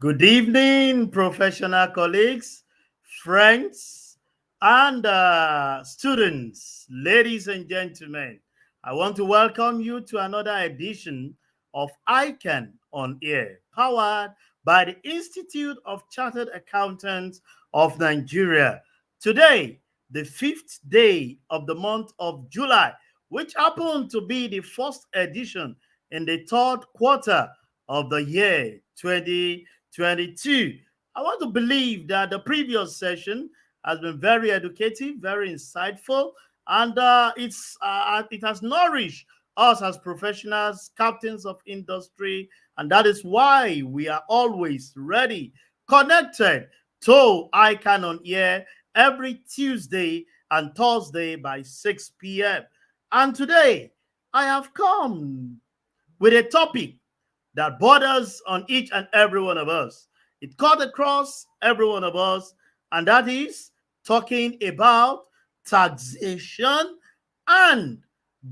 Good evening, professional colleagues, friends, and students, ladies and gentlemen. I want to welcome you to another edition of ICANN on Air, powered by the Institute of Chartered Accountants of Nigeria. Today, the fifth day of the month of July, which happened to be the first edition in the third quarter of the year 2022. I want to believe that the previous session has been very educative, very insightful, and it has nourished us as professionals, captains of industry, and that is why we are always ready, connected to ICANN on Air every Tuesday and Thursday by 6 p.m. And today, I have come with a topic that borders on each and every one of us. It cut across every one of us, and that is talking about taxation and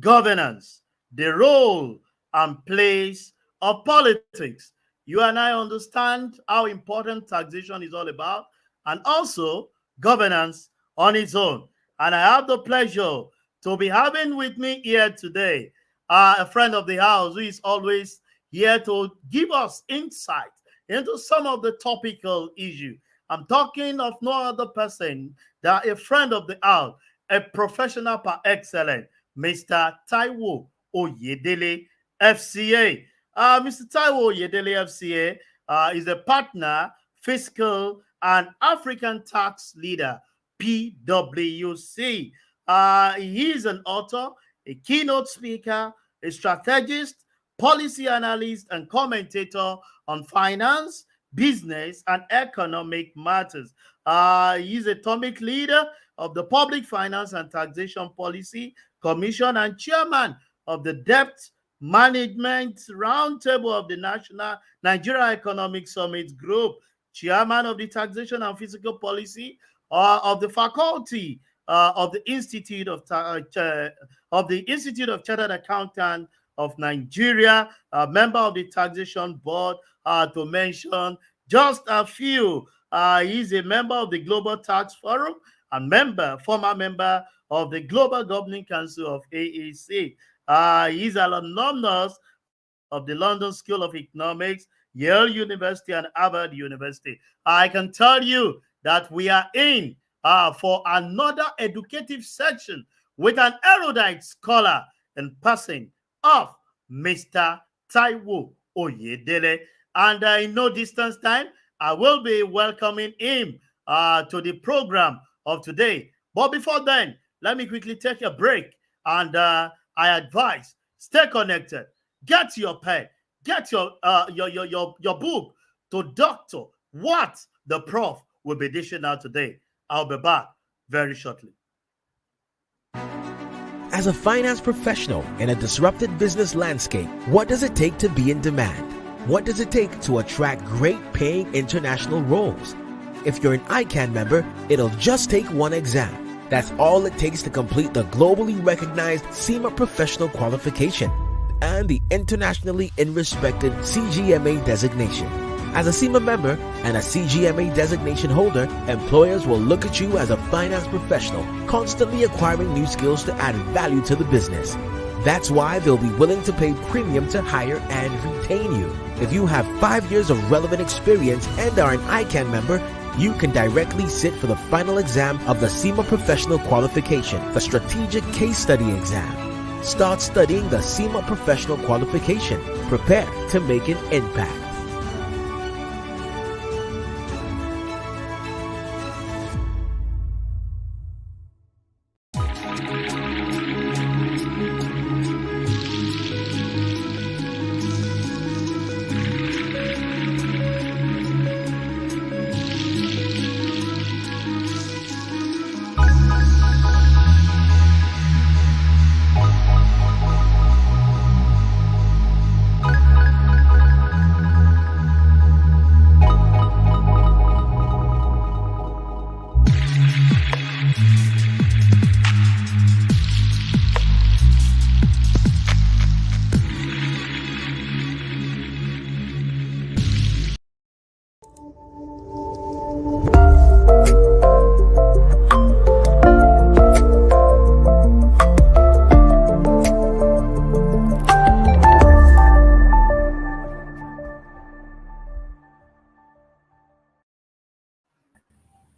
governance, the role and place of politics. You and I understand how important taxation is all about, and also governance on its own. And I have the pleasure to be having with me here today a friend of the house who is always here to give us insight into some of the topical issues. I'm talking of no other person than a friend of the house, a professional par excellence, Mr. Taiwo Oyedele, FCA. Mr. Taiwo Oyedele, FCA, is a partner, Fiscal, and African tax leader, PwC. He is an author, a keynote speaker, a strategist, policy analyst, and commentator on finance, business, and economic matters. He's a topic leader of the Public Finance and Taxation Policy Commission and chairman of the Debt Management Roundtable of the National Nigeria Economic Summit Group, chairman of the Taxation and Fiscal Policy of the faculty of the Institute of Chartered Accountants of Nigeria, a member of the Taxation Board, to mention just a few. He's a member of the Global Tax Forum and former member of the Global Governing Council of AAC. He's an alumnus of the London School of Economics, Yale University, and Harvard University. I can tell you that we are in for another educative section with an erudite scholar in person of Mr. Taiwo Oyedele. And in no distance time, I will be welcoming him to the program of today. But before then, let me quickly take a break. And I advise, stay connected. Get your pen. Get your book to Doctor What the Prof will be dishing out today. I'll be back very shortly. As a finance professional in a disrupted business landscape, what does it take to be in demand? What does it take to attract great paying international roles? If you're an ICANN member, it'll just take one exam. That's all it takes to complete the globally recognized CIMA professional qualification and the internationally respected CGMA designation. As a CIMA member and a CGMA designation holder, employers will look at you as a finance professional, constantly acquiring new skills to add value to the business. That's why they'll be willing to pay premium to hire and retain you. If you have 5 years of relevant experience and are an ICANN member, you can directly sit for the final exam of the CIMA Professional Qualification, the Strategic Case Study exam. Start studying the CIMA Professional Qualification. Prepare to make an impact.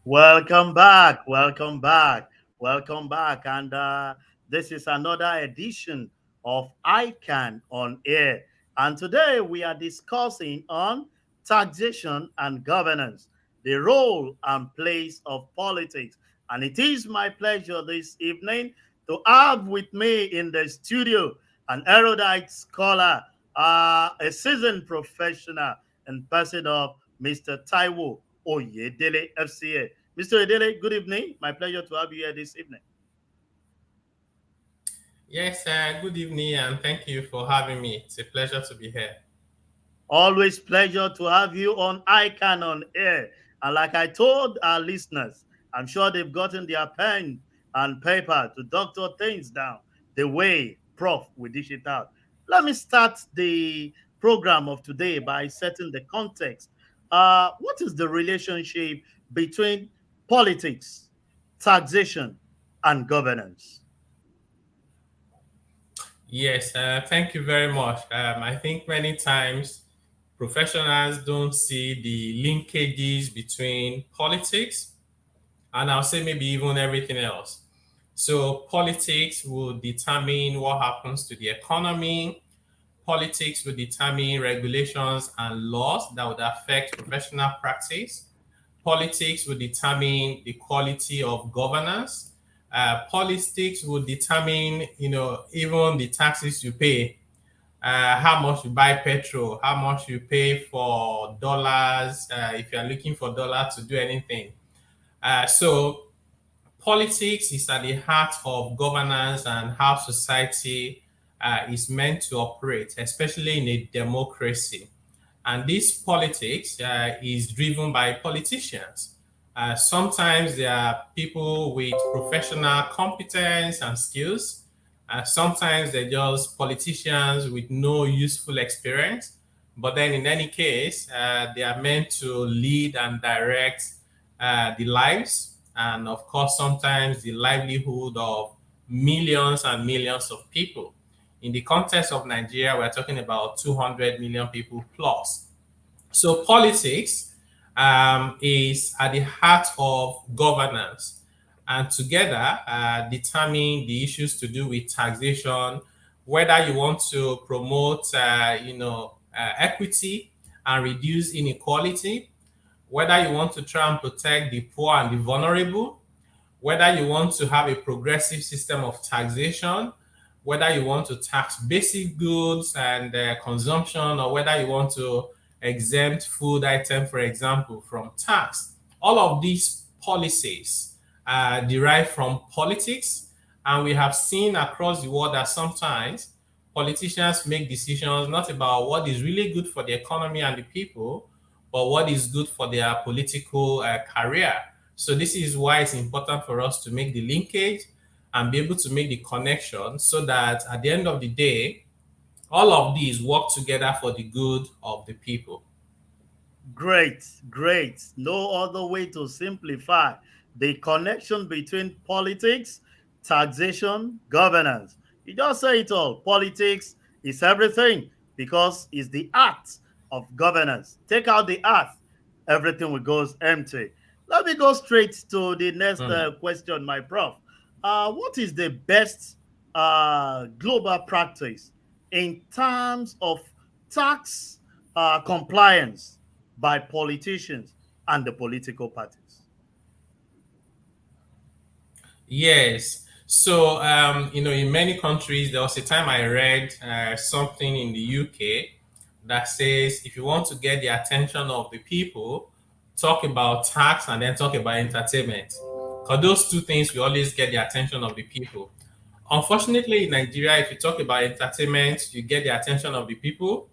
Welcome back. Welcome back. Welcome back. And this is another edition of ICAN on air. And today we are discussing on taxation and governance, the role and place of politics. And it is my pleasure this evening to have with me in the studio an erudite scholar, a seasoned professional, and person of Mr. Taiwo Oyedele, FCA. Mr. Oyedele, good evening. My pleasure to have you here this evening. Yes, good evening and thank you for having me. It's a pleasure to be here. Always pleasure to have you on ICAN on air. And like I told our listeners, I'm sure they've gotten their pen and paper to doctor things down the way Prof will dish it out. Let me start the program of today by setting the context. What is the relationship between politics, taxation, and governance? Yes, thank you very much. I think many times professionals don't see the linkages between politics and I'll say maybe even everything else. So, politics will determine what happens to the economy. Politics will determine regulations and laws that would affect professional practice. Politics will determine the quality of governance. Politics will determine, even the taxes you pay, how much you buy petrol, how much you pay for dollars, if you are looking for dollars to do anything. So politics is at the heart of governance and how society is meant to operate, especially in a democracy. And this politics is driven by politicians. Sometimes there are people with professional competence and skills. Sometimes they're just politicians with no useful experience. But then, in any case, they are meant to lead and direct the lives and, of course, sometimes the livelihood of millions and millions of people. In the context of Nigeria, we're talking about 200 million people plus. So politics is at the heart of governance, and together determine the issues to do with taxation, whether you want to promote, equity and reduce inequality, whether you want to try and protect the poor and the vulnerable, whether you want to have a progressive system of taxation, whether you want to tax basic goods and consumption, or whether you want to exempt food items, for example, from tax. All of these policies derive from politics, and we have seen across the world that sometimes politicians make decisions not about what is really good for the economy and the people, but what is good for their political career. So this is why it's important for us to make the linkage and be able to make the connection so that at the end of the day, all of these work together for the good of the people. Great, great. No other way to simplify the connection between politics, taxation, governance. You just say it all. Politics is everything because it's the art of governance. Take out the art, everything will goes empty. Let me go straight to the next Hmm. question, my prof. What is the best global practice in terms of tax compliance by politicians and the political parties? Yes. So, in many countries, there was a time I read something in the UK that says if you want to get the attention of the people, talk about tax and then talk about entertainment. Because those two things will always get the attention of the people. Unfortunately, in Nigeria, if you talk about entertainment, you get the attention of the people.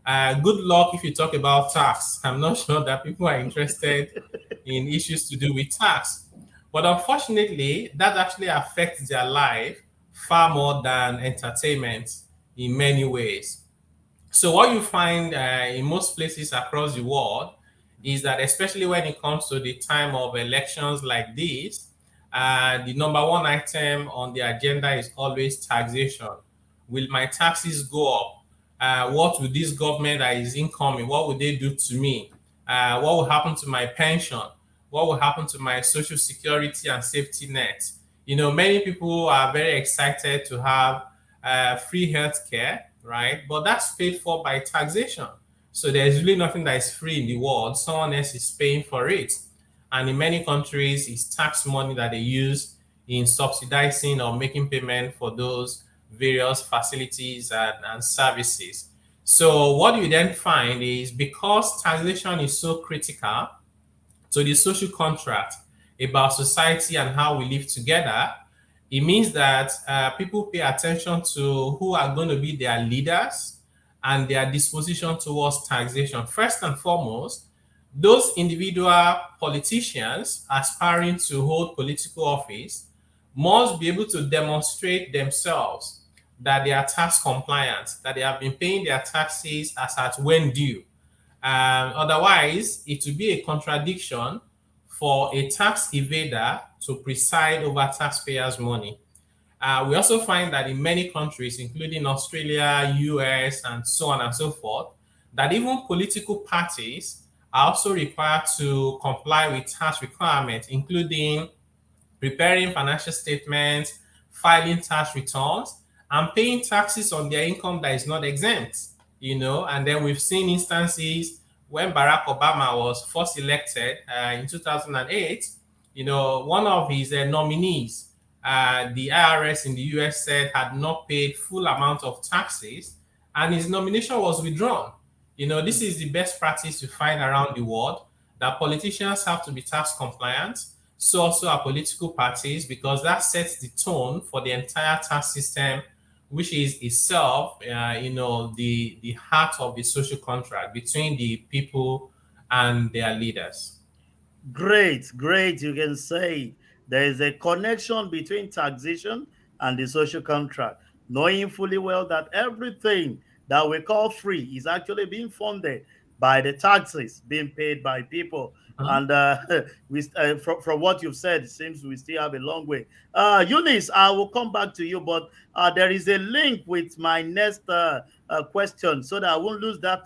Good luck if you talk about tax. I'm not sure that people are interested in issues to do with tax. But unfortunately, that actually affects their life far more than entertainment in many ways. So what you find in most places across the world is that, especially when it comes to the time of elections like this, the number one item on the agenda is always taxation. Will my taxes go up? What will this government that is incoming, what will they do to me? What will happen to my pension? What will happen to my social security and safety net? Many people are very excited to have free healthcare, right? But that's paid for by taxation. So there's really nothing that is free in the world. Someone else is paying for it. And in many countries, it's tax money that they use in subsidizing or making payment for those various facilities and services. So what you then find is, because taxation is so critical to the social contract about society and how we live together, it means that people pay attention to who are going to be their leaders and their disposition towards taxation. First and foremost, those individual politicians aspiring to hold political office must be able to demonstrate themselves that they are tax compliant, that they have been paying their taxes as at when due. Otherwise, it would be a contradiction for a tax evader to preside over taxpayers' money. We also find that in many countries, including Australia, US, and so on and so forth, that even political parties are also required to comply with tax requirements, including preparing financial statements, filing tax returns, and paying taxes on their income that is not exempt. And then we've seen instances when Barack Obama was first elected in 2008. One of his nominees, the IRS in the US said had not paid full amount of taxes, and his nomination was withdrawn. This is the best practice you find around the world, that politicians have to be tax compliant. So also are political parties, because that sets the tone for the entire tax system, which is itself, the heart of the social contract between the people and their leaders. Great, great. You can say there is a connection between taxation and the social contract, knowing fully well that everything that we call free is actually being funded by the taxes being paid by people. Mhm. And from what you've said, it seems we still have a long way. Eunice, I will come back to you, but there is a link with my next question so that I won't lose that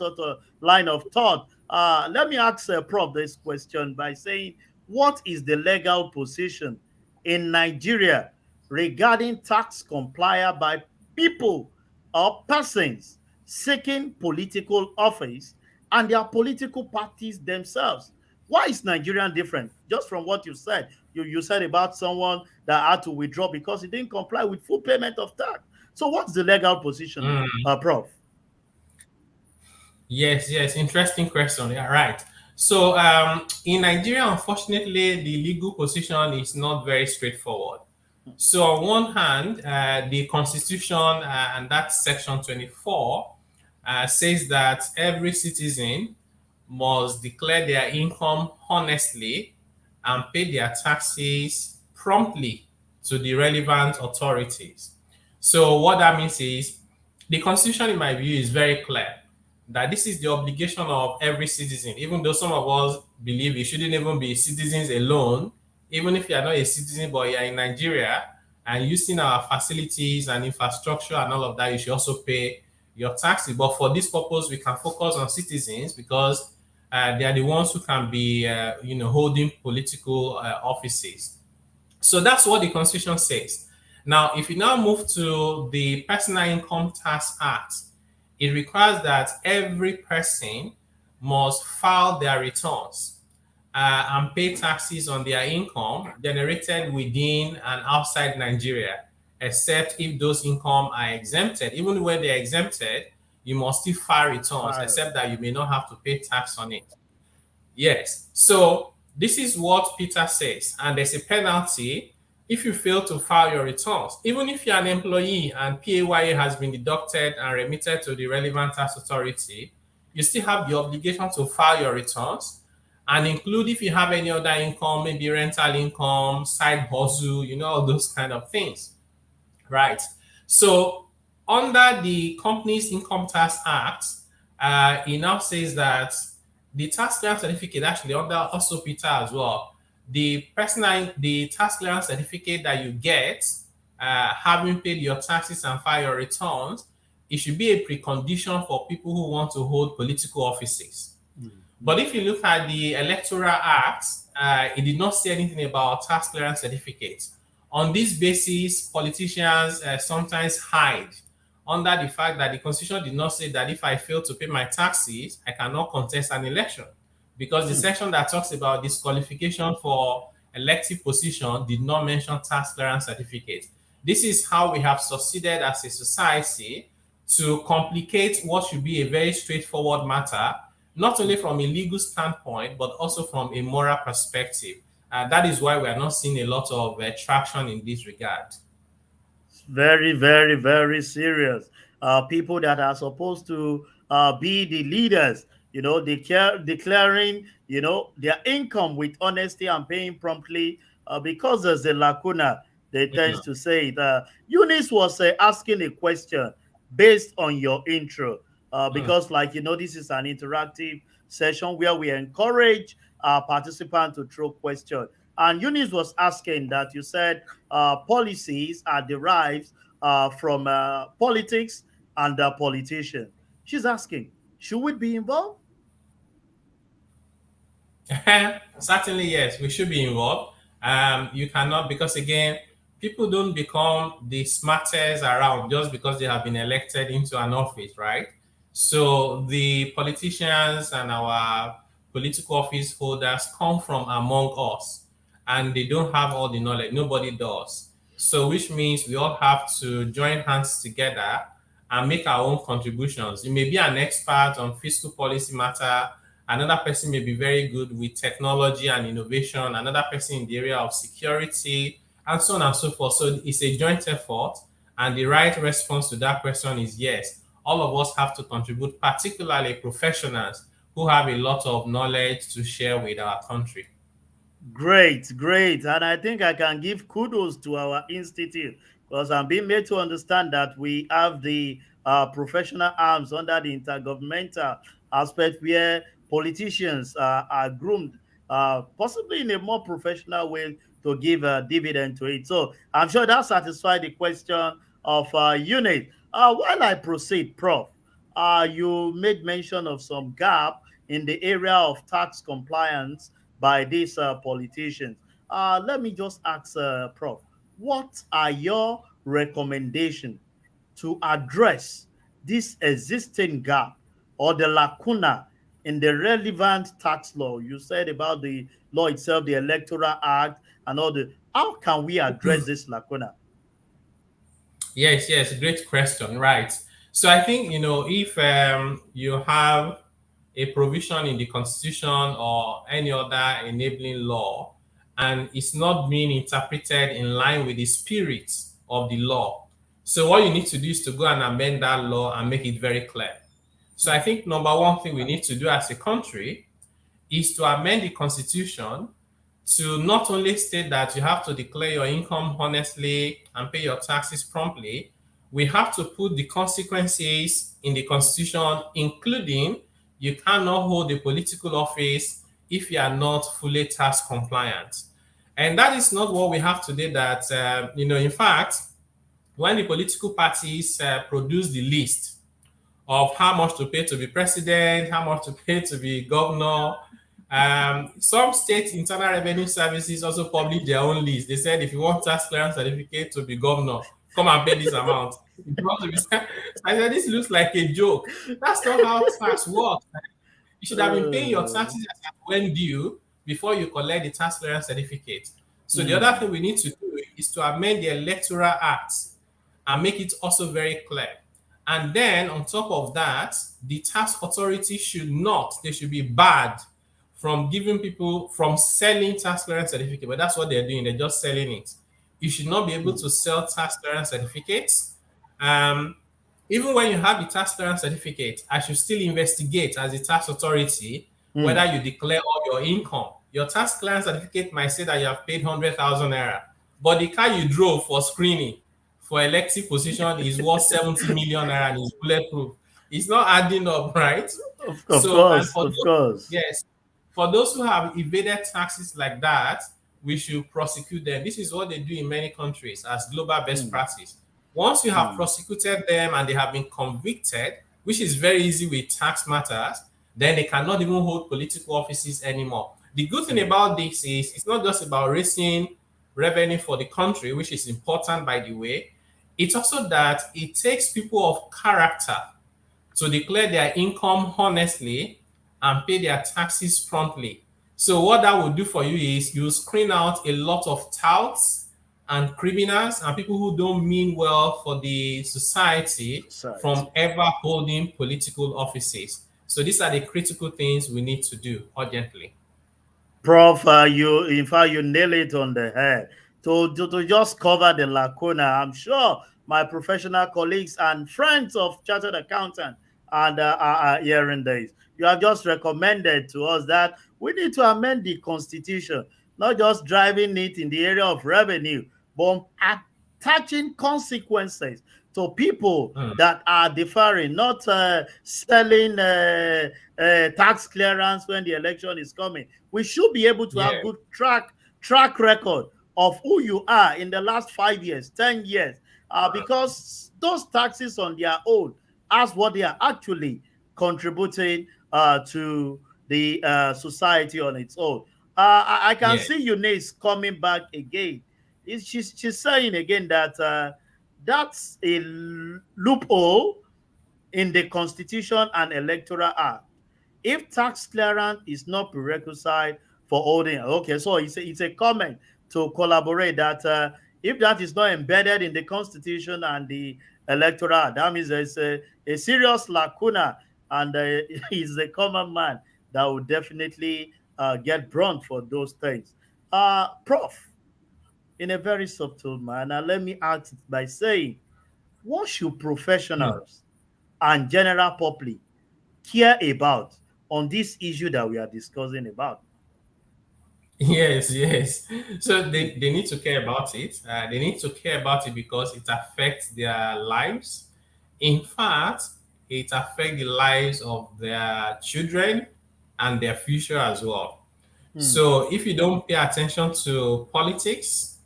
line of thought. Let me ask Prof this question by saying, what is the legal position in Nigeria regarding tax compliance by people or persons seeking political office and their political parties themselves? Why is Nigerian different? Just from what you said, you said about someone that had to withdraw because he didn't comply with full payment of tax. So what's the legal position, Mm. Prof? Yes, interesting question. Yeah, right. So in Nigeria, unfortunately, the legal position is not very straightforward. So on one hand, the Constitution and that Section 24 says that every citizen must declare their income honestly and pay their taxes promptly to the relevant authorities. So what that means is, the Constitution, in my view, is very clear that this is the obligation of every citizen, even though some of us believe it shouldn't even be citizens alone. Even if you are not a citizen, but you are in Nigeria and using our facilities and infrastructure and all of that, you should also pay your taxes. But for this purpose, we can focus on citizens, because they are the ones who can be, holding political offices. So that's what the Constitution says. Now, if you now move to the Personal Income Tax Act, it requires that every person must file their returns and pay taxes on their income generated within and outside Nigeria, except if those income are exempted. Even when they're exempted, you must still file returns, except that you may not have to pay tax on it. Yes. So this is what Peter says, and there's a penalty if you fail to file your returns. Even if you're an employee and PAYA has been deducted and remitted to the relevant tax authority, you still have the obligation to file your returns and include if you have any other income, maybe rental income, side hustle, all those kind of things. Right. So under the Companies Income Tax Act, it now says that the tax clearance certificate, actually under also Peter as well, the tax clearance certificate that you get, having paid your taxes and file your returns, it should be a precondition for people who want to hold political offices. But if you look at the Electoral Act, it did not say anything about tax clearance certificates. On this basis, politicians sometimes hide under the fact that the constitution did not say that if I fail to pay my taxes, I cannot contest an election. Because the section that talks about disqualification for elective position did not mention tax clearance certificates. This is how we have succeeded as a society to complicate what should be a very straightforward matter, not only from a legal standpoint, but also from a moral perspective. That is why we are not seeing a lot of traction in this regard. Very, very, very serious. People that are supposed to be the leaders, declaring, their income with honesty and paying promptly, because there's a lacuna. They tends to say it. Eunice was asking a question based on your intro, Mm. because, like, this is an interactive session where we encourage our participants to throw questions. And Eunice was asking that you said policies are derived from politics and politicians. She's asking, should we be involved? Certainly, yes, we should be involved. You cannot, because again, people don't become the smartest around just because they have been elected into an office, right? So the politicians and our political office holders come from among us, and they don't have all the knowledge. Nobody does. So, which means we all have to join hands together and make our own contributions. You may be an expert on fiscal policy matter. Another person may be very good with technology and innovation. Another person in the area of security, and so on and so forth. So it's a joint effort. And the right response to that question is yes. All of us have to contribute, particularly professionals who have a lot of knowledge to share with our country. Great, great. And I think I can give kudos to our institute because I'm being made to understand that we have the professional arms under the intergovernmental aspect where politicians are groomed, possibly in a more professional way to give a dividend to it. So I'm sure that satisfied the question of unit. While I proceed, Prof, you made mention of some gap in the area of tax compliance by these politicians. Let me just ask, Prof, what are your recommendations to address this existing gap or the lacuna in the relevant tax law? You said about the law itself, the Electoral Act, and all the. How can we address this lacuna? Yes, yes, great question. Right. So I think, if you have a provision in the Constitution or any other enabling law, and it's not being interpreted in line with the spirit of the law. So what you need to do is to go and amend that law and make it very clear. So I think number one thing we need to do as a country is to amend the Constitution to not only state that you have to declare your income honestly and pay your taxes promptly, we have to put the consequences in the Constitution, including you cannot hold a political office if you are not fully tax compliant. And that is not what we have today. That, in fact, when the political parties produce the list of how much to pay to be president, how much to pay to be governor. Some state internal revenue services also publish their own list. They said if you want tax clearance certificate to be governor, come and pay this amount. If you want to be, I said this looks like a joke. That's not how tax works. You should have been paying your Uh, taxes as at when due before you collect the tax clearance certificate. So the other mm, thing we need to do is to amend the Electoral Act and make it also very clear. And then on top of that, the tax authority they should be barred from giving people, from selling tax clearance certificate. But that's what they're doing. They're just selling it. You should not be able mm, to sell tax clearance certificates. Um, Even when you have the tax clearance certificate, I should still investigate as a tax authority whether mm. you declare all your income. Your tax clearance certificate might say that you have paid 100,000 naira, but the car you drove for screening for elective position is worth 70 million naira and is bulletproof. It's not adding up, right? Of So, and course, for of those, course. yes, for those who have evaded taxes like that, we should prosecute them. This is what they do in many countries as global best Mm, practice. Once you have mm, prosecuted them and they have been convicted, which is very easy with tax matters, then they cannot even hold political offices anymore. The good thing about this is it's not just about raising revenue for the country, which is important, by the way. It's also that it takes people of character to declare their income honestly and pay their taxes promptly. So what that will do for you is you screen out a lot of touts and criminals and people who don't mean well for the society from Society. ever holding political offices. So these are the critical things we need to do urgently. Prof, you in fact you nail it on the head. To just cover the lacuna, I'm sure my professional colleagues and friends of chartered accountant and are hearing this. You have just recommended to us that we need to amend the constitution, not just driving it in the area of revenue, but attaching consequences to people Mm, that are deferring, not selling tax clearance when the election is coming. We should be able to have yeah, good track record of who you are in the last 5 years, 10 years, because those taxes on their own, as what they are actually contributing to the society on its own. I can yeah, see Eunice coming back again. She's saying again that that's a loophole in the Constitution and Electoral Act. If tax clearance is not prerequisite for holding, okay, so it's a comment to collaborate that if that is not embedded in the Constitution and the Electoral Act, that means there's a serious lacuna, and he's a common man that will definitely get brunt for those things. Prof, in a very subtle manner, let me ask it by saying, what should mm. professionals and general public care about on this issue that we are discussing about? Yes, yes. So they need to care about it. They need to care about it because it affects their lives. In fact, it affects the lives of their children and their future as well. Hmm. So if you don't pay attention to politics,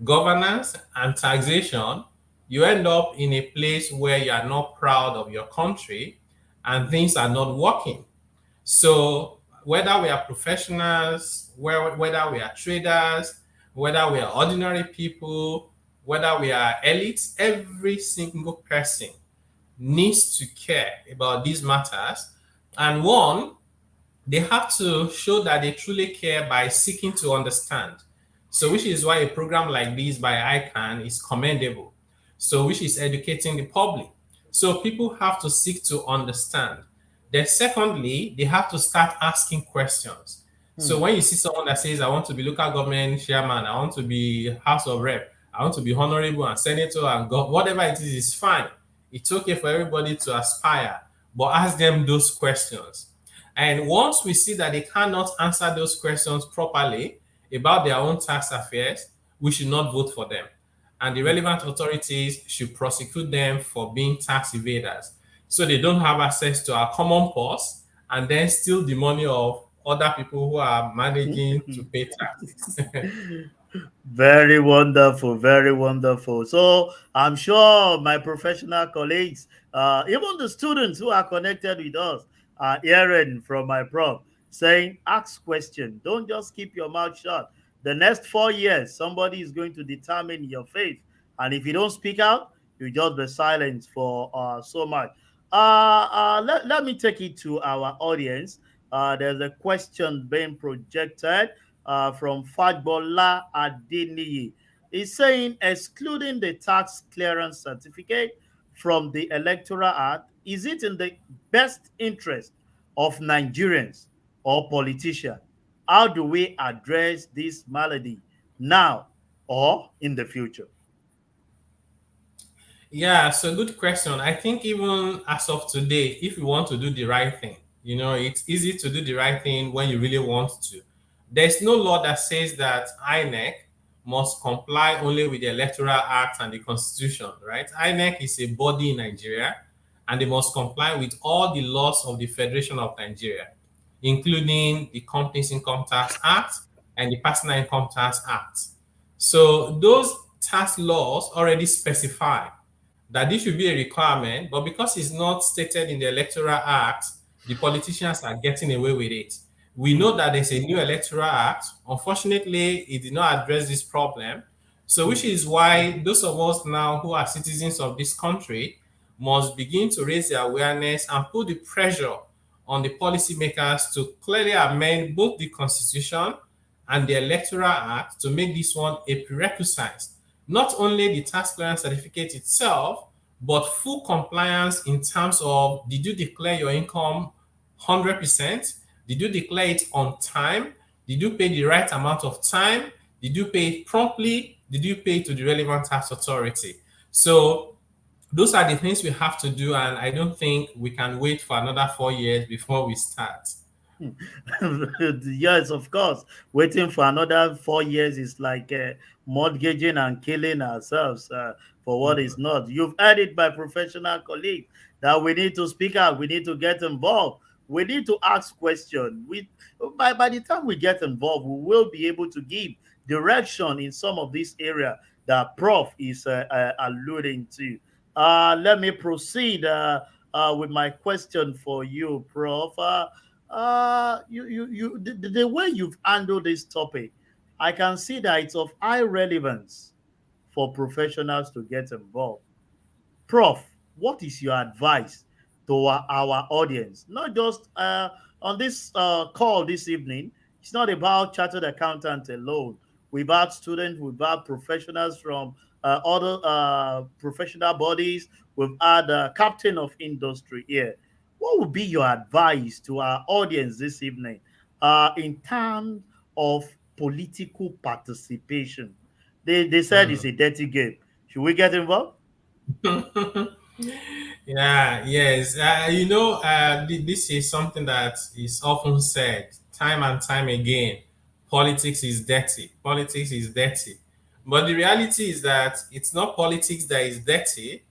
governance, and taxation, you end up in a place where you are not proud of your country and things are not working. So whether we are professionals, whether we are traders, whether we are ordinary people, whether we are elites, every single person needs to care about these matters. And one, they have to show that they truly care by seeking to understand. So, which is why a program like this by ICANN is commendable. So, which is educating the public. So, people have to seek to understand. Then, secondly, they have to start asking questions. So, Hmm. when you see someone that says, I want to be local government chairman, I want to be House of Rep, I want to be honorable and senator and whatever it is fine. It's okay for everybody to aspire, but ask them those questions. And once we see that they cannot answer those questions properly about their own tax affairs, we should not vote for them. And the relevant authorities should prosecute them for being tax evaders. So they don't have access to our common purse and then steal the money of other people who are managing to pay taxes. Very wonderful, very wonderful. So I'm sure my professional colleagues, even the students who are connected with us, are hearing from my prof saying, ask question. Don't just keep your mouth shut. The next 4 years, somebody is going to determine your faith. And if you don't speak out, you just be silent for so much. Let me take it to our audience. There's a question being projected from Fajbola Adeniyi. He's saying, excluding the tax clearance certificate from the Electoral Act, is it in the best interest of Nigerians or politicians? How do we address this malady now or in the future? Yeah, so good question. I think even as of today, if you want to do the right thing, it's easy to do the right thing when you really want to. There's no law that says that INEC must comply only with the Electoral Act and the Constitution, right? INEC is a body in Nigeria and they must comply with all the laws of the Federation of Nigeria, including the Companies Income Tax Act and the Personal Income Tax Act. So those tax laws already specify that this should be a requirement, but because it's not stated in the Electoral Act, the politicians are getting away with it. We know that there's a new electoral act. Unfortunately, it did not address this problem. So, which is why those of us now who are citizens of this country must begin to raise the awareness and put the pressure on the policymakers to clearly amend both the Constitution and the Electoral Act to make this one a prerequisite. Not only the tax clearance certificate itself, but full compliance in terms of, did you declare your income 100%? Did you declare it on time? Did you pay the right amount of time? Did you pay it promptly? Did you pay it to the relevant tax authority? So those are the things we have to do, and I don't think we can wait for another 4 years before we start. Yes, of course. Waiting for another 4 years is like mortgaging and killing ourselves for what is not. You've heard it by professional colleagues that we need to speak out, we need to get involved, we need to ask questions. By the time we get involved, we will be able to give direction in some of this area that Prof is alluding to. Let me proceed with my question for you, Prof. The way you've handled this topic, I can see that it's of high relevance for professionals to get involved. Prof, what is your advice to our audience? Not just on this call this evening. It's not about chartered accountants alone. We've had students, we've had professionals from other professional bodies. We've had captain of industry here. What would be your advice to our audience this evening in terms of political participation? They said it's a dirty game. Should we get involved? Yeah, yes. This is something that is often said time and time again. Politics is dirty. Politics is dirty. But the reality is that it's not politics that is dirty.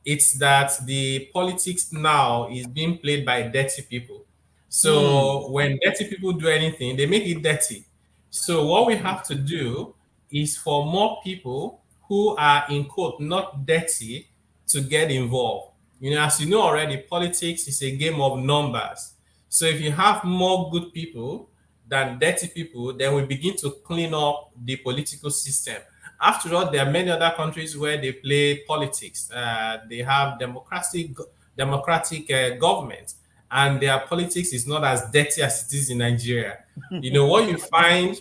It's that the politics now is being played by dirty people. Hmm. So when dirty people do anything, they make it dirty. So what we have to do is for more people who are in quote not dirty to get involved. As you know already, politics is a game of numbers. So if you have more good people than dirty people, then we begin to clean up the political system. After all, there are many other countries where they play politics. They have democratic government, and their politics is not as dirty as it is in Nigeria. What you find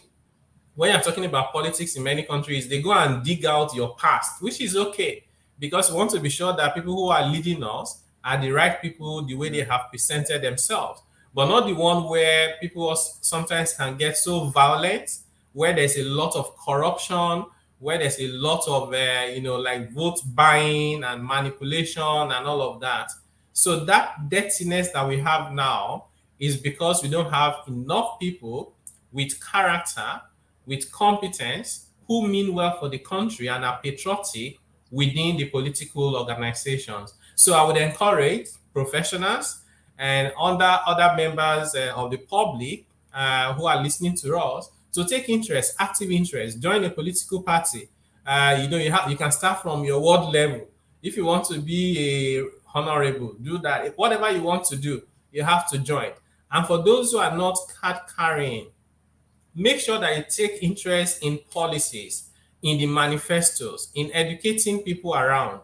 when you're talking about politics in many countries, they go and dig out your past, which is okay because we want to be sure that people who are leading us are the right people, the way they have presented themselves, but not the one where people sometimes can get so violent, where there's a lot of corruption, where there's a lot of, like vote buying and manipulation and all of that. So that dirtiness that we have now is because we don't have enough people with character, with competence, who mean well for the country and are patriotic within the political organizations. So I would encourage professionals and other members of the public who are listening to us to take interest, active interest, join a political party. You can start from your ward level. If you want to be a honorable, do that. Whatever you want to do, you have to join. And for those who are not card carrying, make sure that you take interest in policies, in the manifestos, in educating people around.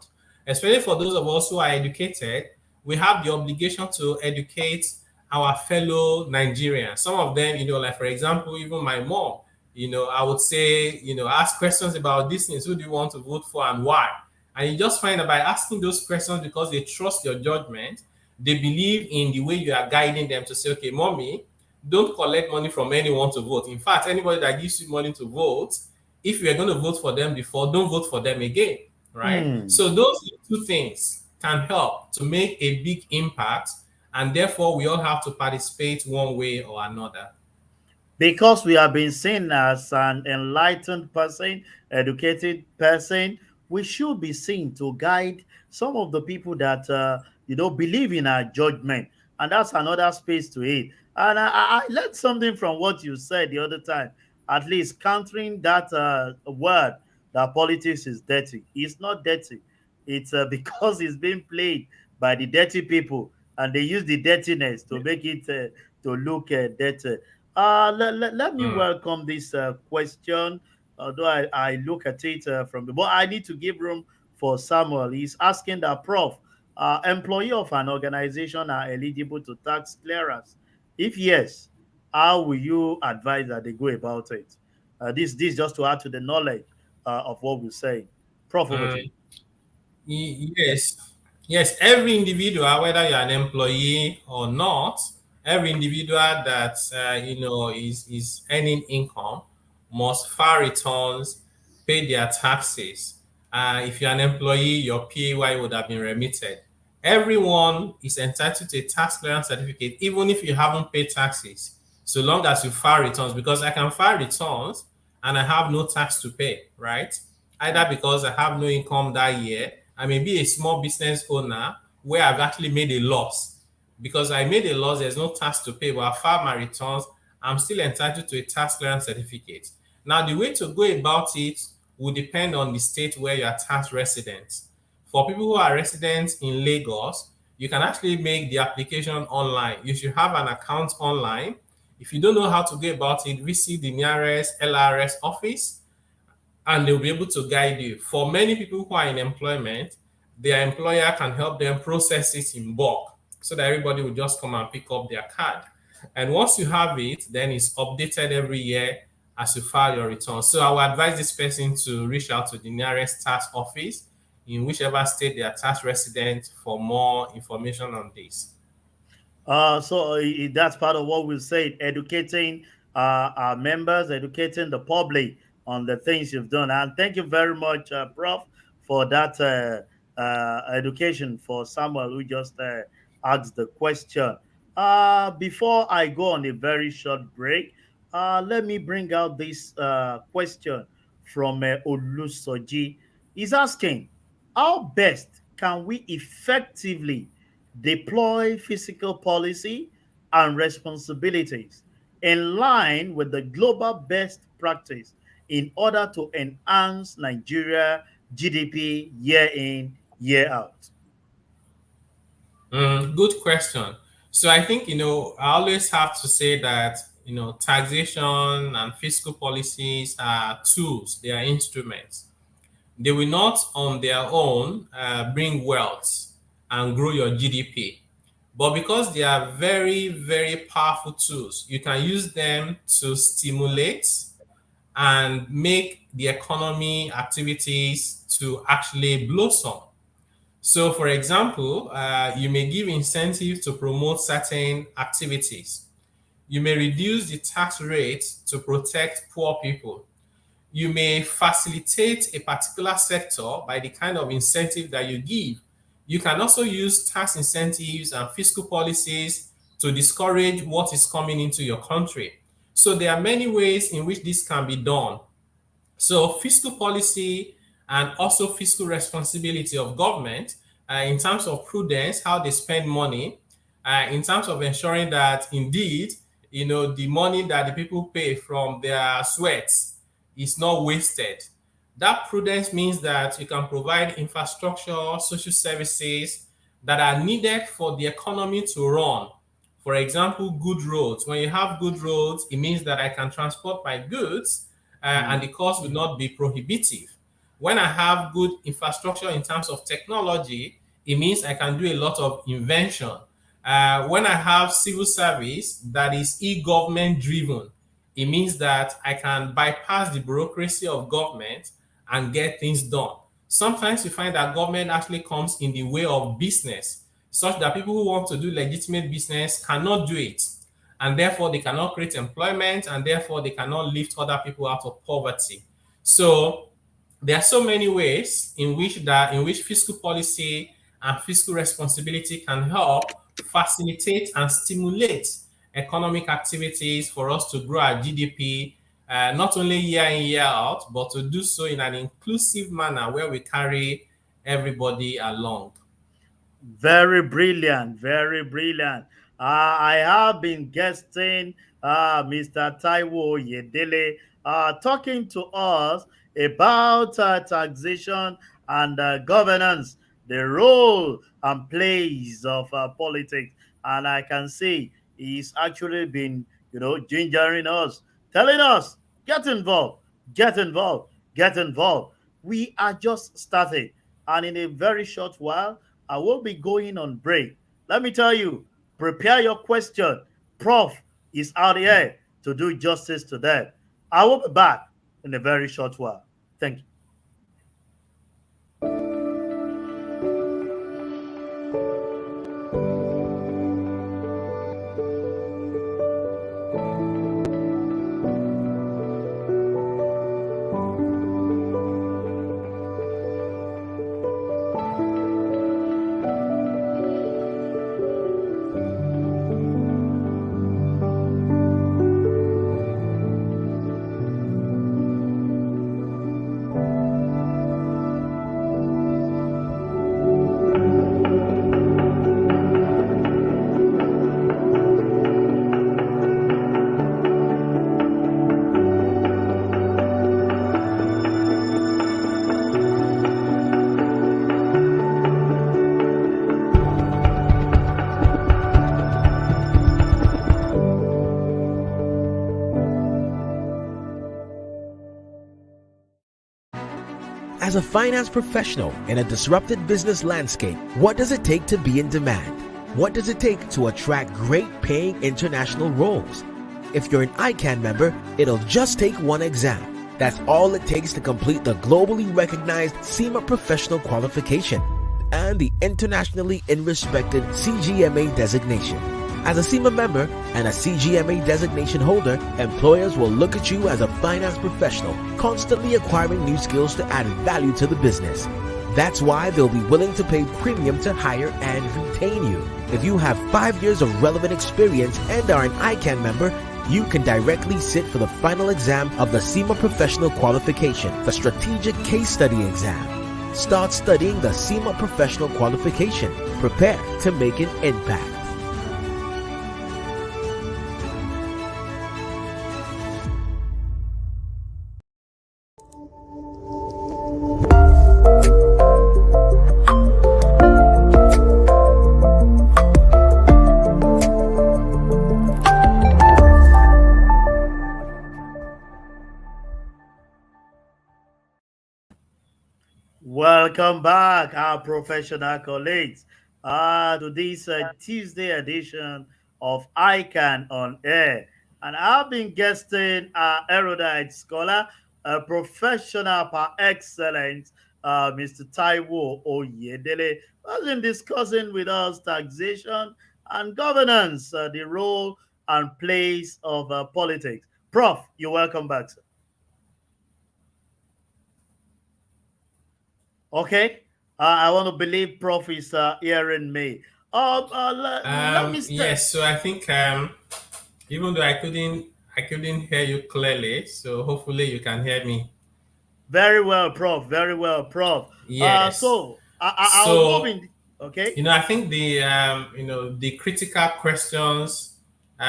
Especially for those of us who are educated, we have the obligation to educate our fellow Nigerians. Some of them, like for example, even my mom, I would say, ask questions about these things. Who do you want to vote for and why? And you just find that by asking those questions because they trust your judgment, they believe in the way you are guiding them to say, okay, mommy, don't collect money from anyone to vote. In fact, anybody that gives you money to vote, if you are going to vote for them before, don't vote for them again, right? Hmm. So those two things can help to make a big impact, and therefore we all have to participate one way or another. Because we have been seen as an enlightened person, educated person, we should be seen to guide some of the people that believe in our judgment, and that's another space to it. And I learned something from what you said the other time. At least countering that word that politics is dirty. It's not dirty. It's because it's being played by the dirty people, and they use the dirtiness to make it to look dirty. Let me Mm, welcome this question, although I look at it from the, but I need to give room for Samuel. He's asking that, Prof, employee of an organization are eligible to tax clearance? If yes, how will you advise that they go about it? This just to add to the knowledge of what we're saying. Prof, over to you. mm. Yes, yes. Every individual, whether you're an employee or not, every individual that is earning income must file returns, pay their taxes. If you're an employee, your PAY would have been remitted. Everyone is entitled to a tax clearance certificate, even if you haven't paid taxes, so long as you file returns. Because I can file returns and I have no tax to pay, right? Either because I have no income that year, I may be a small business owner where I've actually made a loss. Because I made a loss, there's no tax to pay, but I filed my returns, I'm still entitled to a tax clearance certificate. Now, the way to go about it will depend on the state where you are tax resident. For people who are residents in Lagos, you can actually make the application online. You should have an account online. If you don't know how to go about it, visit the nearest LRS office and they'll be able to guide you. For many people who are in employment, their employer can help them process it in bulk so that everybody will just come and pick up their card. And once you have it, then it's updated every year as you file your return. So I will advise this person to reach out to the nearest tax office in whichever state they are tax resident for more information on this. That's part of what we said, educating our members, educating the public on the things you've done. And thank you very much, Prof, for that education for Samuel who just asked the question. Before I go on a very short break, let me bring out this question from Olusoji. He's asking, how best can we effectively deploy fiscal policy and responsibilities in line with the global best practice in order to enhance Nigeria GDP year in, year out? Good question. So I think, I always have to say that, taxation and fiscal policies are tools, they are instruments. They will not on their own bring wealth and grow your GDP. But because they are very, very powerful tools, you can use them to stimulate and make the economy activities to actually blossom. So, for example, you may give incentives to promote certain activities. You may reduce the tax rate to protect poor people. You may facilitate a particular sector by the kind of incentive that you give. You can also use tax incentives and fiscal policies to discourage what is coming into your country. So there are many ways in which this can be done. So fiscal policy and also fiscal responsibility of government in terms of prudence, how they spend money, in terms of ensuring that indeed, the money that the people pay from their sweats is not wasted. That prudence means that you can provide infrastructure, social services that are needed for the economy to run. For example, good roads. When you have good roads, it means that I can transport my goods and Mm, the cost will not be prohibitive. When I have good infrastructure in terms of technology, it means I can do a lot of invention. When I have civil service that is e-government driven, it means that I can bypass the bureaucracy of government and get things done. Sometimes you find that government actually comes in the way of business, such that people who want to do legitimate business cannot do it. And therefore, they cannot create employment, and therefore, they cannot lift other people out of poverty. So, there are so many ways in which fiscal policy and fiscal responsibility can help facilitate and stimulate economic activities for us to grow our GDP, not only year in, year out, but to do so in an inclusive manner where we carry everybody along. very brilliant, very brilliant. I have been guesting Mr. Taiwo Yedele talking to us about taxation and governance, the role and place of politics. And I can see he's actually been gingering us, telling us, get involved, get involved, get involved. We are just starting. And in a very short while, I will be going on break. Let me tell you, prepare your question. Prof is out here to do justice to that. I will be back in a very short while. Thank you. As a finance professional in a disrupted business landscape, what does it take to be in demand? What does it take to attract great paying international roles? If you're an ICAN member, it'll just take one exam. That's all it takes to complete the globally recognized CIMA professional qualification and the internationally respected CGMA designation. As a CIMA member and a CGMA designation holder, employers will look at you as a finance professional, constantly acquiring new skills to add value to the business. That's why they'll be willing to pay premium to hire and retain you. If you have 5 years of relevant experience and are an ICAN member, you can directly sit for the final exam of the CIMA Professional Qualification, the Strategic Case Study exam. Start studying the CIMA Professional Qualification. Prepare to make an impact. Welcome back, our professional colleagues, to this Tuesday edition of ICANN on Air. And I've been guesting our erudite scholar, a professional par excellence, Mr. Taiwo Oyedele, who's been discussing with us taxation and governance, the role and place of politics. Prof, you're welcome back, sir. Okay. I want to believe Prof is hearing me. Let me start. Yes, so I think even though I couldn't hear you clearly, so hopefully you can hear me. Very well, Prof. Very well, Prof. Yes. So I'll move So in. Okay. I think the critical questions. Go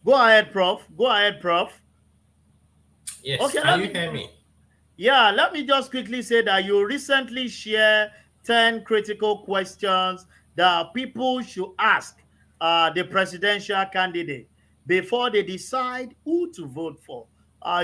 ahead, Prof. Go ahead, Prof. Yes, Okay. can you hear me? Yeah, let me just quickly say that you recently shared 10 critical questions that people should ask the presidential candidate before they decide who to vote for.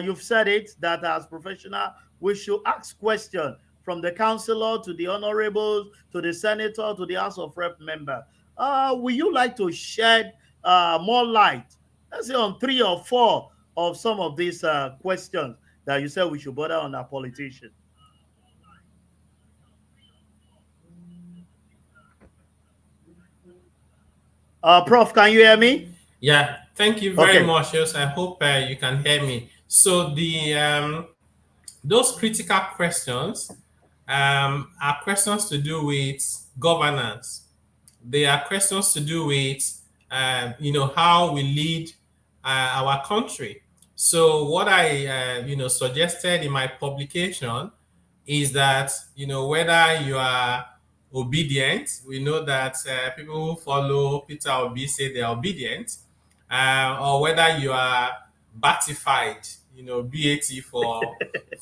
You've said it that as professional, we should ask questions from the councillor to the honorables to the senator to the House of Rep member. Would you like to shed more light, let's say on 3 or 4 of some of these questions that you said we should bother on our politician? Prof, can you hear me? Yeah, thank you very Okay. much. Yes, I hope you can hear me. So the those critical questions are questions to do with governance. They are questions to do with how we lead our country. So what I suggested in my publication is that whether you are obedient, we know that people who follow Peter Obi say they are obedient, or whether you are batified, BAT for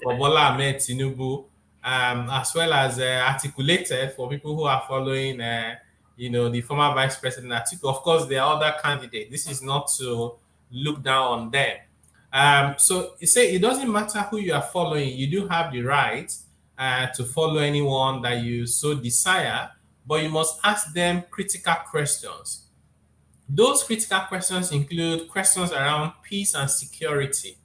Bola Ahmed Tinubu, as well as articulated for people who are following, the former Vice President Atiku. Of course, there are other candidates. This is not to look down on them. So you say it doesn't matter who you are following. You do have the right to follow anyone that you so desire, but you must ask them critical questions. Those critical questions include questions around peace and security.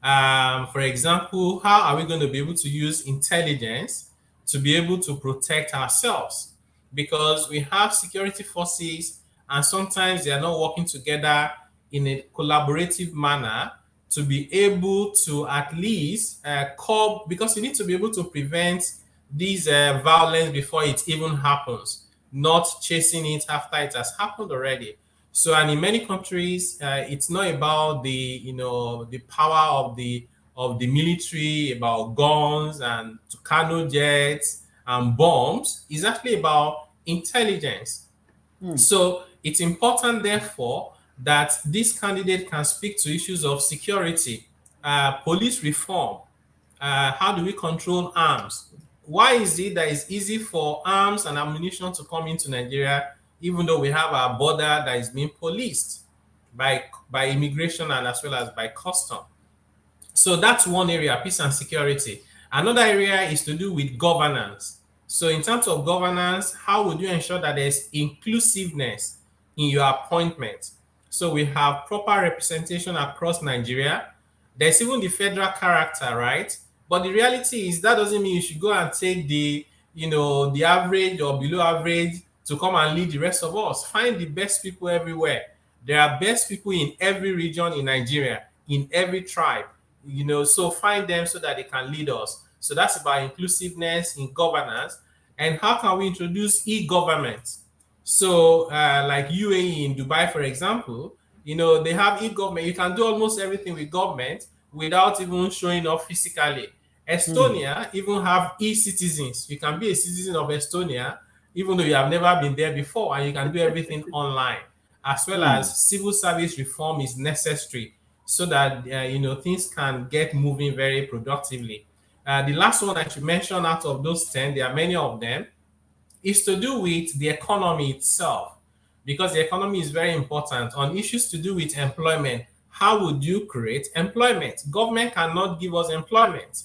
For example, how are we going to be able to use intelligence to be able to protect ourselves? Because we have security forces and sometimes they are not working together in a collaborative manner to be able to at least curb, because you need to be able to prevent these violence before it even happens, not chasing it after it has happened already. So, and in many countries, it's not about the power of the military, about guns and Tucano jets and bombs. It's actually about intelligence. So it's important, therefore, that this candidate can speak to issues of security, police reform. How do we control arms? Why is it that it's easy for arms and ammunition to come into Nigeria, even though we have our border that is being policed by immigration and as well as by custom? So that's one area, peace and security. Another area is to do with governance. So in terms of governance, how would you ensure that there's inclusiveness in your appointment? So we have proper representation across Nigeria. There's even the federal character, right? But the reality is that doesn't mean you should go and take the average or below average to come and lead the rest of us. Find the best people everywhere. There are best people in every region in Nigeria, in every tribe, so find them so that they can lead us. So that's about inclusiveness in governance. And how can we introduce e-government? So like UAE in Dubai, for example, they have e-government. You can do almost everything with government without even showing up physically. Estonia even have e-citizens. You can be a citizen of Estonia even though you have never been there before, and you can do everything online. As well as civil service reform is necessary so that things can get moving very productively. The last one I should mention out of those 10, there are many of them, is to do with the economy itself, because the economy is very important. On issues to do with employment, how would you create employment? Government cannot give us employment,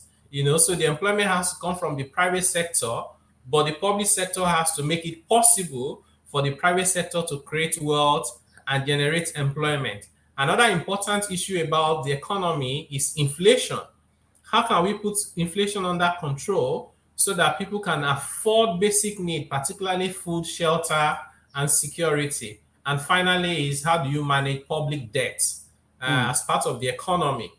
so the employment has to come from the private sector, but the public sector has to make it possible for the private sector to create wealth and generate employment. Another important issue about the economy is inflation. How can we put inflation under control so that people can afford basic needs, particularly food, shelter, and security? And finally is, how do you manage public debt as part of the economy?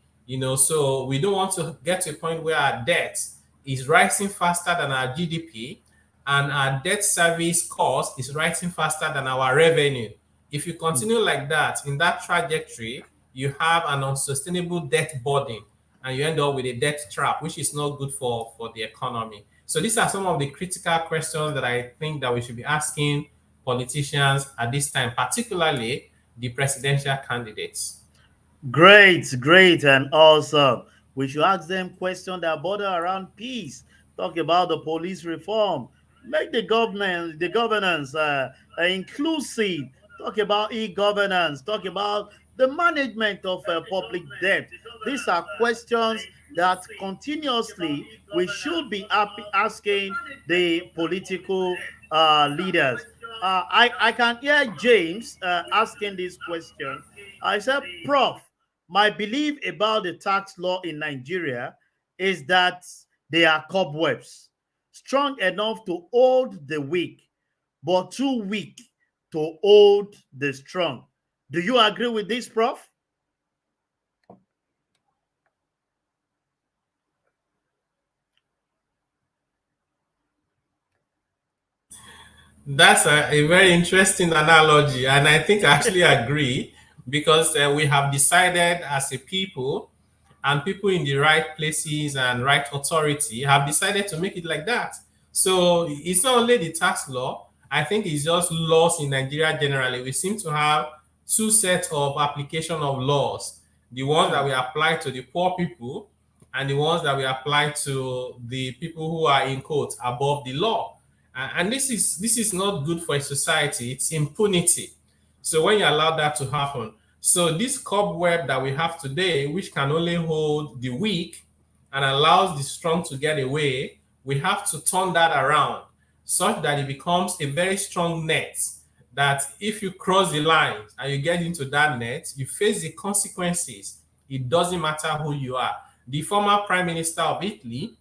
So we don't want to get to a point where our debt is rising faster than our GDP and our debt service cost is rising faster than our revenue. If you continue like that, in that trajectory, you have an unsustainable debt burden and you end up with a debt trap, which is not good for the economy. So these are some of the critical questions that I think that we should be asking politicians at this time, particularly the presidential candidates. Great, and awesome. We should ask them questions that border around peace. Talk about the police reform. Make the governance inclusive. Talk about e-governance. Talk about the management of public debt. These are questions that continuously we should be asking the political leaders. I can hear James asking this question. I said, Prof, my belief about the tax law in Nigeria is that they are cobwebs, strong enough to hold the weak, but too weak to hold the strong. Do you agree with this, Prof? That's a very interesting analogy, and I think I actually agree because we have decided as a people, and people in the right places and right authority have decided to make it like that. So it's not only the tax law, I think it's just laws in Nigeria generally. We seem to have two sets of application of laws, the one that we apply to the poor people and the ones that we apply to the people who are in quotes above the law. And this is not good for a society. It's impunity. So when you allow that to happen, so this cobweb that we have today, which can only hold the weak and allows the strong to get away, we have to turn that around such that it becomes a very strong net, that if you cross the line and you get into that net, you face the consequences. It doesn't matter who you are. The former Prime Minister of Italy,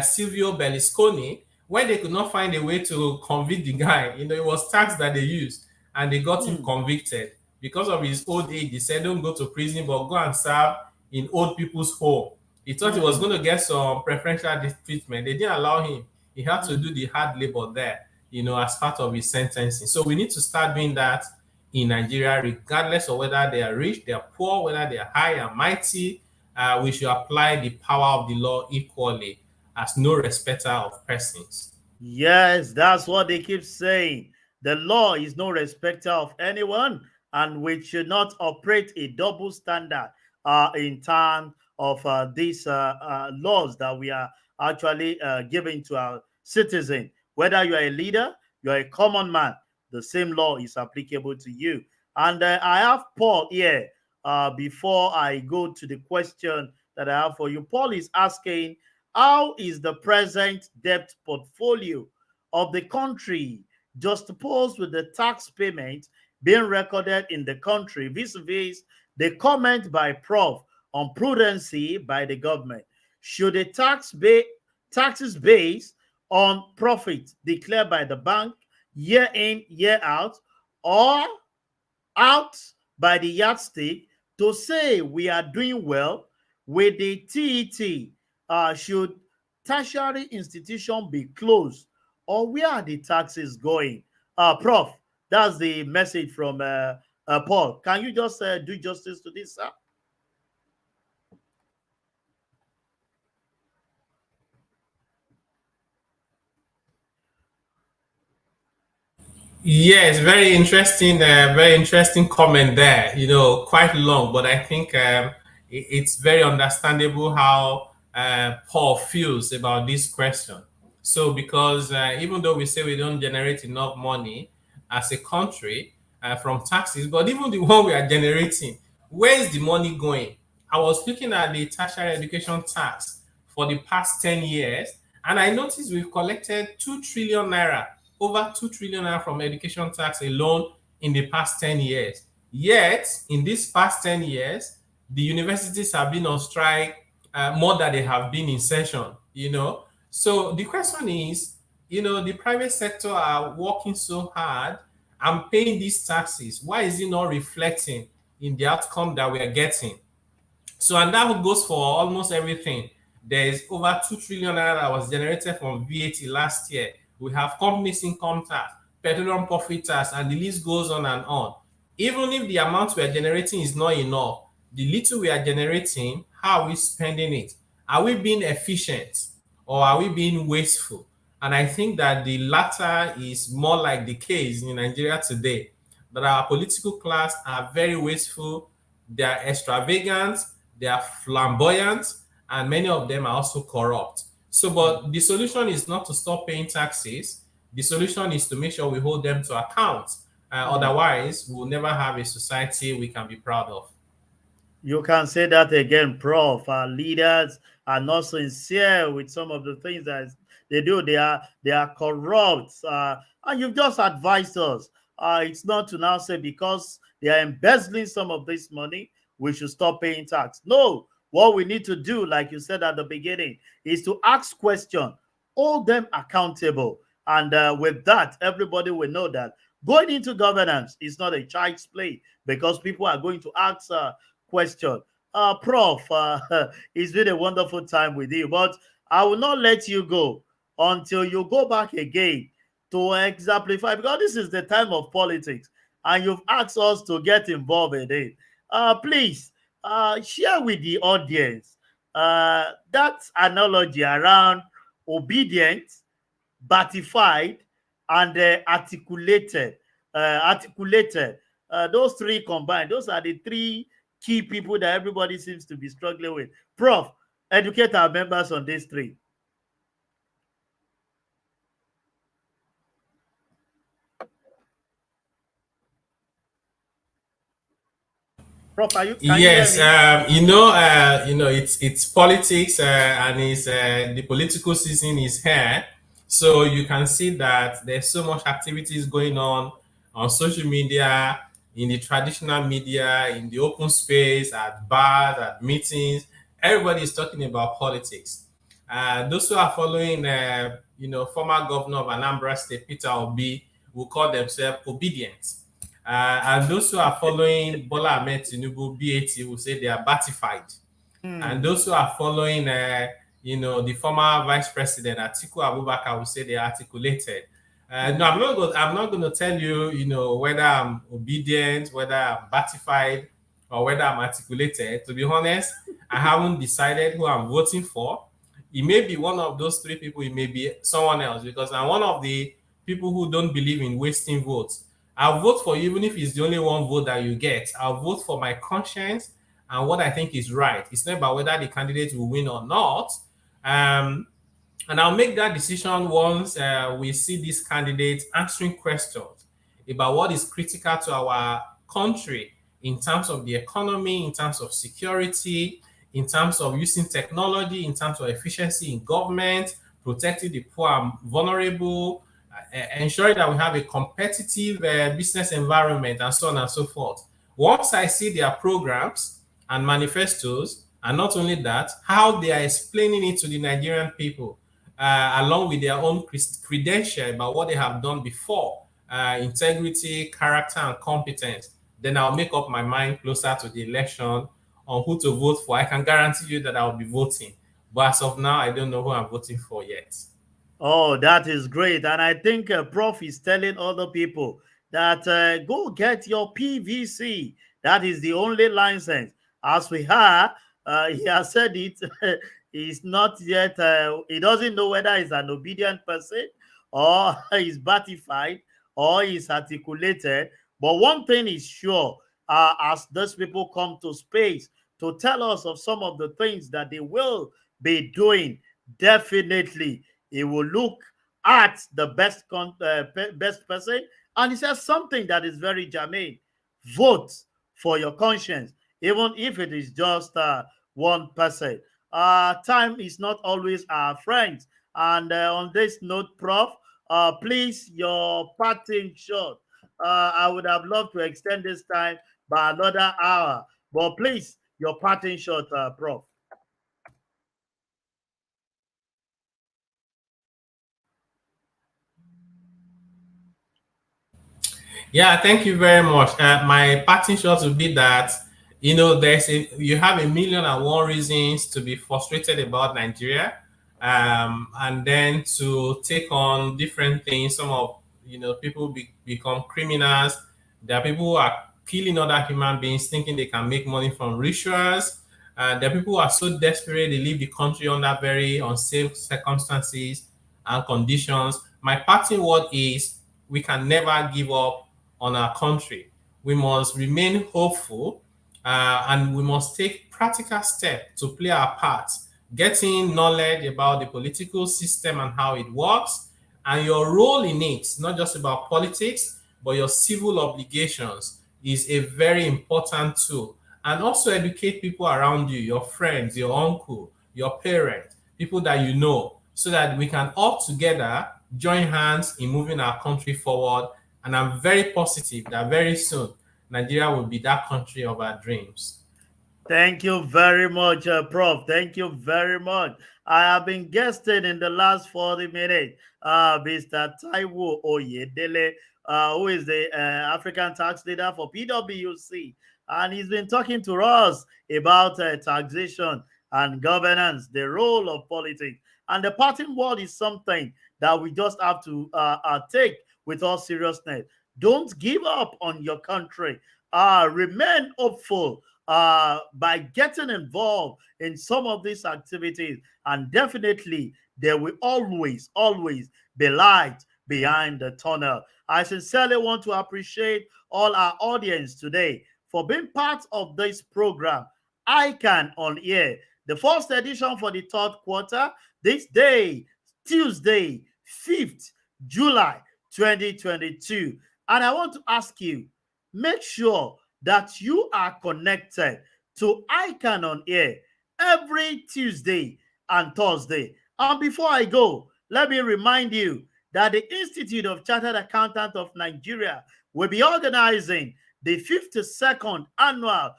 Silvio Berlusconi, when they could not find a way to convict the guy, it was tax that they used, and they got him convicted because of his old age. They said, "Don't go to prison, but go and serve in old people's home." He thought he was going to get some preferential treatment. They didn't allow him. He had to do the hard labor there, as part of his sentencing. So we need to start doing that in Nigeria, regardless of whether they are rich, they are poor, whether they are high and mighty. We should apply the power of the law equally, as no respecter of persons. Yes, that's what they keep saying. The law is no respecter of anyone, and we should not operate a double standard in terms of these laws that we are actually giving to our citizens. Whether you are a leader, you are a common man, the same law is applicable to you. And I have Paul here before I go to the question that I have for you. Paul is asking, how is the present debt portfolio of the country juxtaposed with the tax payment being recorded in the country vis-a-vis the comment by Prof on prudency by the government? Should a taxes based on profit declared by the bank year in, year out, or out by the yardstick to say we are doing well with the TET? Should tertiary institution be closed, or where are the taxes going? Prof, that's the message from Paul. Can you just do justice to this, sir? Yes, very interesting comment there. Quite long, but I think it's very understandable how Paul feels about this question. So, because even though we say we don't generate enough money as a country from taxes, but even the one we are generating, where is the money going? I was looking at the tertiary education tax for the past 10 years, and I noticed we've collected 2 trillion naira, over 2 trillion naira from education tax alone in the past 10 years. Yet, in these past 10 years, the universities have been on strike more than they have been in session. So the question is, the private sector are working so hard and paying these taxes. Why is it not reflecting in the outcome that we are getting? So, and that goes for almost everything. There is over 2 trillion naira that was generated from VAT last year. We have companies income tax, petroleum profit tax, and the list goes on and on. Even if the amount we are generating is not enough, the little we are generating, how are we spending it? Are we being efficient, or are we being wasteful? And I think that the latter is more like the case in Nigeria today, that our political class are very wasteful, they are extravagant, they are flamboyant, and many of them are also corrupt. So, but the solution is not to stop paying taxes. The solution is to make sure we hold them to account. Otherwise, we'll never have a society we can be proud of. You can say that again, Prof. Our leaders are not sincere with some of the things that they do. They are corrupt, and you've just advised us. It's not to now say because they are embezzling some of this money, we should stop paying tax. No, what we need to do, like you said at the beginning, is to ask questions, hold them accountable, and with that, everybody will know that going into governance is not a child's play because people are going to ask question. Prof, it's been a wonderful time with you, but I will not let you go until you go back again to exemplify, because this is the time of politics and you've asked us to get involved in it. Please share with the audience that analogy around obedient, batified, and articulated. Those three combined, those are the three key people that everybody seems to be struggling with. Prof, Educate our members on these three. Prof, can you hear Yes, me? it's politics, and it's the political season is here, so you can see that there's so much activities going on social media, in the traditional media, in the open space, at bars, at meetings. Everybody is talking about politics. Those who are following, former governor of Anambra State, Peter Obi, will call themselves obedient. And those who are following Bola Ahmed Tinubu BAT will say they are batified. And Hmm. those who are following, the former vice president Atiku Abubakar will say they are articulated. No, Hmm. I'm not going to tell you, whether I'm obedient, whether I'm batified, or whether I'm articulated. To be honest, I haven't decided who I'm voting for. It may be one of those three people. It may be someone else, because I'm one of the people who don't believe in wasting votes. I'll vote for you even if it's the only one vote that you get. I'll vote for my conscience and what I think is right. It's not about whether the candidate will win or not. Um, and I'll make that decision once we see this candidate answering questions about what is critical to our country in terms of the economy, in terms of security, in terms of using technology, in terms of efficiency in government, protecting the poor and vulnerable, ensuring that we have a competitive business environment, and so on and so forth. Once I see their programs and manifestos, and not only that, how they are explaining it to the Nigerian people, along with their own credential about what they have done before, integrity, character, and competence, then I'll make up my mind closer to the election on who to vote for. I can guarantee you that I'll be voting. But as of now, I don't know who I'm voting for yet. Oh, that is great. And I think Prof is telling other people that go get your PVC. That is the only license. As we heard, he has said it. He's not yet, he doesn't know whether he's an obedient person or he's batified or he's articulated. But one thing is sure, as those people come to space to tell us of some of the things that they will be doing, definitely he will look at the best person, and he says something that is very germane: vote for your conscience, even if it is just one person. Time is not always our friend, and on this note, Prof, please, your parting shot. I would have loved to extend this time by another hour, but please, your parting shot, Prof. Yeah, thank you very much. My parting shot would be that you have a million and one reasons to be frustrated about Nigeria, and then to take on different things. Some of people become criminals. There are people who are killing other human beings, thinking they can make money from rituals. There are people who are so desperate they leave the country under very unsafe circumstances and conditions. My parting word is we can never give up on our country. We must remain hopeful, and we must take practical steps to play our part, getting knowledge about the political system and how it works, and your role in it, not just about politics, but your civil obligations is a very important tool. And also educate people around you, your friends, your uncle, your parents, people that you know, so that we can all together join hands in moving our country forward. And I'm very positive that very soon Nigeria will be that country of our dreams. Thank you very much, Prof. Thank you very much. I have been guesting in the last 40 minutes, Mr. Taiwo Oyedele, who is the African tax leader for PwC. And he's been talking to us about taxation and governance, the role of politics. And the parting word is something that we just have to take with all seriousness. Don't give up on your country. Remain hopeful by getting involved in some of these activities, and definitely there will always be light behind the tunnel. I sincerely want to appreciate all our audience today for being part of this program. ICAN on air. The first edition for the third quarter, this day, Tuesday, 5th July 2022. And I want to ask you, make sure that you are connected to ICAN on air every Tuesday and Thursday. And before I go, let me remind you that the Institute of Chartered Accountants of Nigeria will be organizing the 52nd annual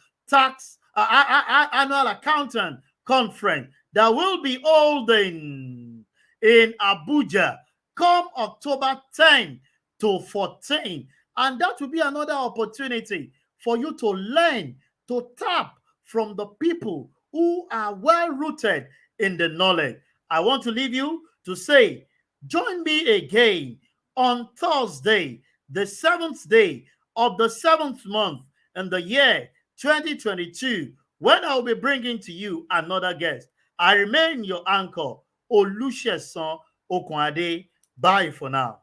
annual accountant conference that will be holding in Abuja come October 10 to 14. And that will be another opportunity for you to learn, to tap from the people who are well rooted in the knowledge. I want to leave you to say, join me again on Thursday, the 7th day of the 7th month in the year 2022, when I'll be bringing to you another guest. I remain your anchor, Olusesan Okunade. Bye for now.